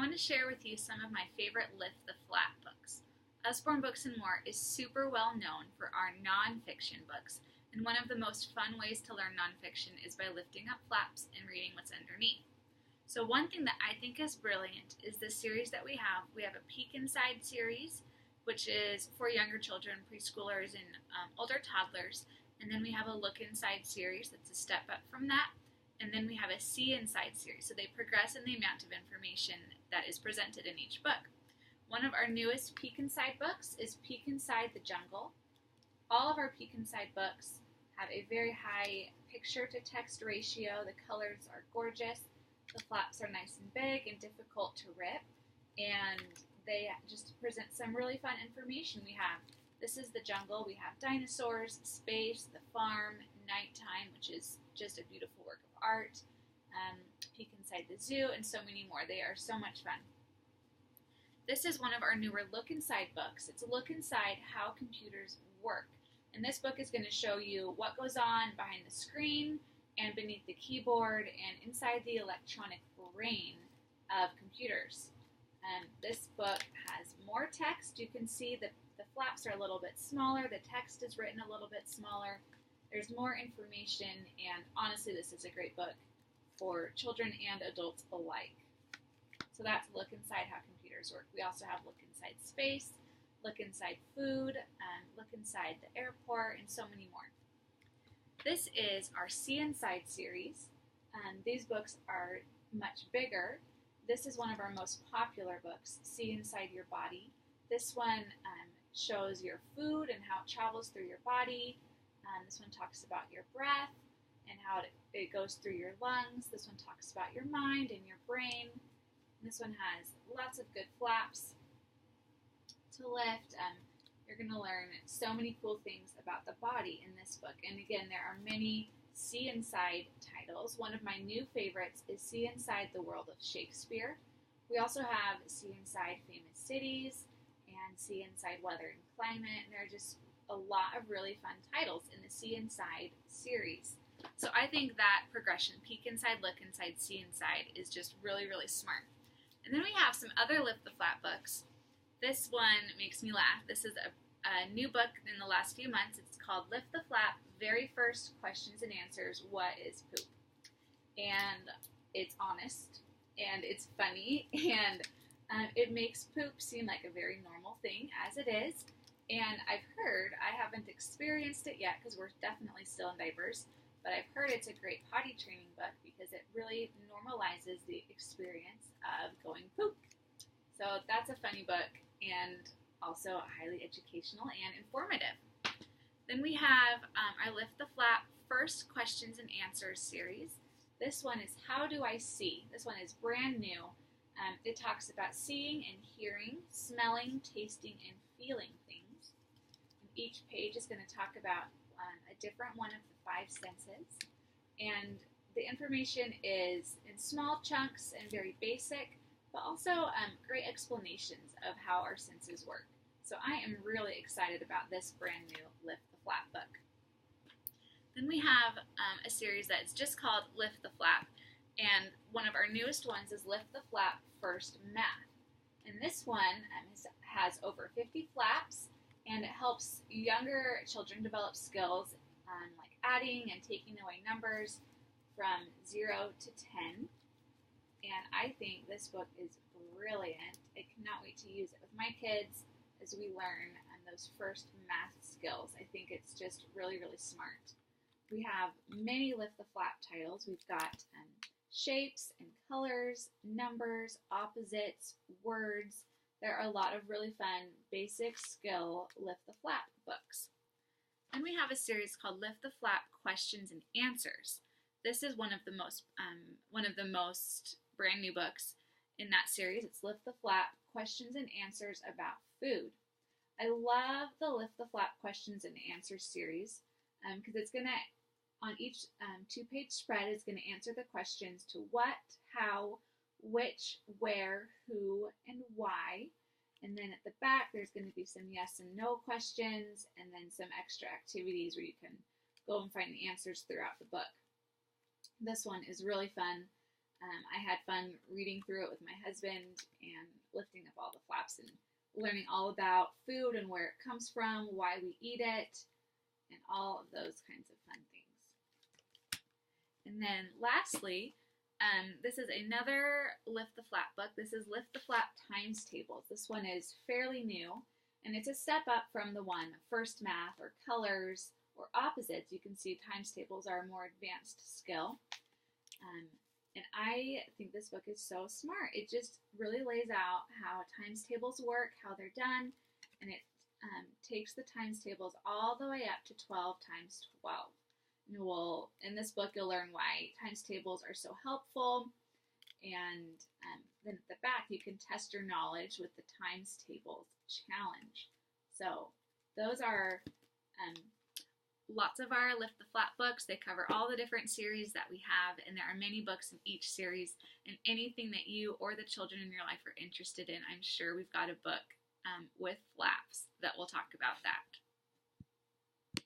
want to share with you some of my favorite Lift the Flap books. Usborne Books More is super well known for our nonfiction books, and one of the most fun ways to learn nonfiction is by lifting up flaps and reading what's underneath. So one thing that I think is brilliant is the series that we have. We have a Peek Inside series, which is for younger children, preschoolers, and older toddlers. And then we have a Look Inside series that's a step up from that. And then we have a See Inside series. So they progress in the amount of information that is presented in each book. One of our newest Peek Inside books is Peek Inside the Jungle. All of our Peek Inside books have a very high picture-to-text ratio. The colors are gorgeous. The flaps are nice and big and difficult to rip. And they just present some really fun information. This is the jungle. We have dinosaurs, space, the farm, nighttime, which is just a beautiful work of art, Peek Inside the Zoo, and so many more. They are so much fun. This is one of our newer Look Inside books. It's a look inside how computers work. And this book is going to show you what goes on behind the screen and beneath the keyboard and inside the electronic brain of computers. This book has more text. You can see that the flaps are a little bit smaller. The text is written a little bit smaller. There's more information, and honestly, this is a great book for children and adults alike. So that's Look Inside How Computers Work. We also have Look Inside Space, Look Inside Food, Look Inside the Airport, and so many more. This is our See Inside series. These books are much bigger. This is one of our most popular books, See Inside Your Body. This one shows your food and how it travels through your body. This one talks about your breath and how it goes through your lungs. This one talks about your mind and your brain. And this one has lots of good flaps to lift. You're going to learn so many cool things about the body in this book. And again, there are many See Inside titles. One of my new favorites is See Inside the World of Shakespeare. We also have See Inside Famous Cities and See Inside Weather and Climate. And there are just a lot of really fun titles in the See Inside series. So I think that progression, Peek Inside, Look Inside, See Inside, is just really, really smart. And then we have some other Lift the Flap books. This one makes me laugh. This is a new book in the last few months. It's called Lift the Flap, Very First Questions and Answers, What is Poop? And it's honest, and it's funny, and it makes poop seem like a very normal thing, as it is. And I've heard, I haven't experienced it yet because we're definitely still in diapers, but I've heard it's a great potty training book because it really normalizes the experience of going poop. So that's a funny book and also highly educational and informative. Then we have our Lift the Flap First Questions and Answers series. This one is How Do I See? This one is brand new. It talks about seeing and hearing, smelling, tasting, and feeling things. Each page is going to talk about a different one of the 5 senses, and the information is in small chunks and very basic, but also great explanations of how our senses work. So I am really excited about this brand new Lift the Flap book. Then we have a series that's just called Lift the Flap, and one of our newest ones is Lift the Flap First Math. And this one has over 50 flaps, and it helps younger children develop skills like adding and taking away numbers from 0 to 10. And I think this book is brilliant. I cannot wait to use it with my kids as we learn those first math skills. I think it's just really, really smart. We have many Lift the Flap titles. We've got shapes and colors, numbers, opposites, words. There are a lot of really fun basic skill Lift the Flap books. Then we have a series called Lift the Flap Questions and Answers. This is one of the most brand new books in that series. It's Lift the Flap Questions and Answers about food. I love the Lift the Flap Questions and Answers series because it's going to, on each 2-page spread, is going to answer the questions to what, how, which, where, who, and why. And then at the back, there's going to be some yes and no questions, and then some extra activities where you can go and find the answers throughout the book. This one is really fun. I had fun reading through it with my husband and lifting up all the flaps and learning all about food and where it comes from, why we eat it, and all of those kinds of fun things. And then lastly, this is another Lift the Flap book. This is Lift the Flap Times Tables. This one is fairly new, and it's a step up from the one First Math or Colors or Opposites. You can see times tables are a more advanced skill. And I think this book is so smart. It just really lays out how times tables work, how they're done, and it takes the times tables all the way up to 12 times 12. In this book, you'll learn why times tables are so helpful, and then at the back, you can test your knowledge with the times tables challenge. So those are lots of our Lift the Flap books. They cover all the different series that we have, and there are many books in each series, and anything that you or the children in your life are interested in, I'm sure we've got a book with flaps that will talk about that.